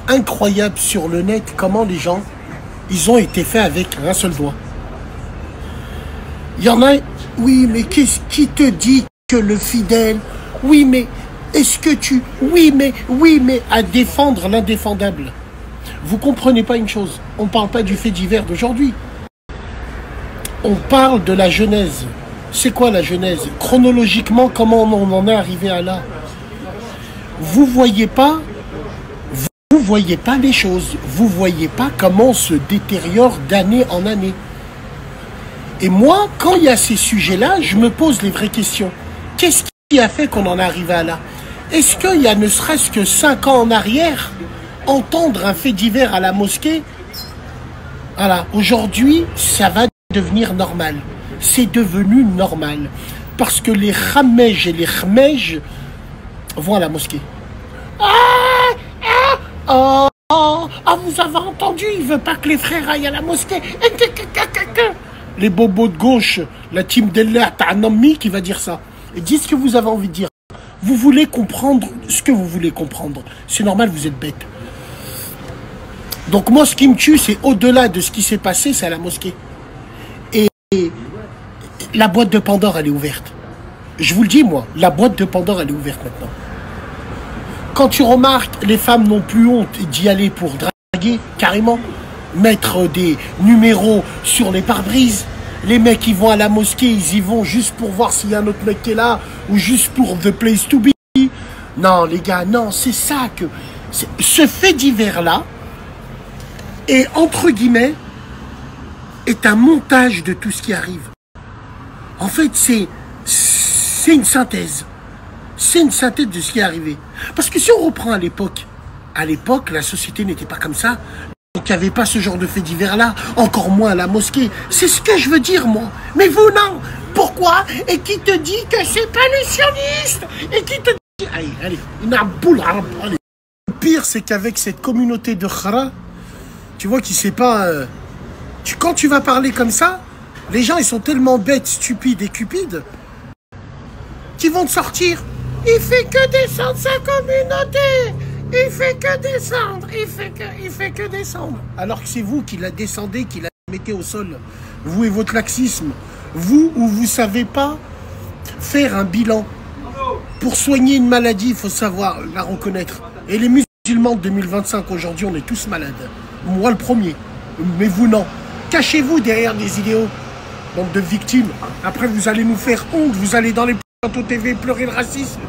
incroyable sur le net comment les gens, ils ont été faits avec un seul doigt. Il y en a, oui, mais qu'est-ce qui te dit que le fidèle, oui, mais est-ce que tu, oui, mais à défendre l'indéfendable. Vous comprenez pas une chose, on ne parle pas du fait divers d'aujourd'hui. On parle de la Genèse. C'est quoi la Genèse? Chronologiquement, comment on en est arrivé à là? Vous voyez pas les choses. Vous voyez pas comment on se détériore d'année en année. Et moi, quand il y a ces sujets-là, je me pose les vraies questions. Qu'est-ce qui a fait qu'on en est arrivé à là? Est-ce qu'il y a ne serait-ce que 5 ans en arrière, entendre un fait divers à la mosquée, voilà, aujourd'hui, ça va devenir normal. C'est devenu normal. Parce que les Khamej et les Khmej vont à la mosquée. Vous avez entendu, il veut pas que les frères aillent à la mosquée. Les bobos de gauche, la team d'Allah Ta'anami qui va dire ça. Et dites ce que vous avez envie de dire. Vous voulez comprendre ce que vous voulez comprendre. C'est normal, vous êtes bête. Donc moi, ce qui me tue, c'est au-delà de ce qui s'est passé, c'est à la mosquée. Et la boîte de Pandore, elle est ouverte. Je vous le dis, moi, la boîte de Pandore, elle est ouverte maintenant. Quand tu remarques, les femmes n'ont plus honte d'y aller pour draguer, carrément, mettre des numéros sur les pare-brises. Les mecs, ils vont à la mosquée, ils y vont juste pour voir s'il y a un autre mec qui est là, ou juste pour the place to be. Non, les gars, non, c'est ça que... Ce fait divers-là, et entre guillemets, est un montage de tout ce qui arrive. En fait, c'est une synthèse. C'est une synthèse de ce qui est arrivé. Parce que si on reprend à l'époque, la société n'était pas comme ça. Donc il n'y avait pas ce genre de fait divers-là, encore moins à la mosquée. C'est ce que je veux dire, moi. Mais vous, non. Pourquoi? Et qui te dit que c'est pas les sionistes? Et qui te dit... Allez, une boule. Le pire, c'est qu'avec cette communauté de Khara, tu vois qu'il sait pas... Quand tu vas parler comme ça, les gens, ils sont tellement bêtes, stupides et cupides qu'ils vont te sortir. Il fait que descendre sa communauté. Il fait que descendre. Il fait que descendre. Alors que c'est vous qui la descendez, qui la mettez au sol. Vous et votre laxisme. Vous, où vous ne savez pas faire un bilan. Pour soigner une maladie, il faut savoir la reconnaître. Et les musulmans de 2025, aujourd'hui, on est tous malades. Moi, le premier. Mais vous, non. Cachez-vous derrière des idéaux. Bande de victimes. Après, vous allez nous faire honte. Vous allez dans les plateaux TV pleurer le racisme.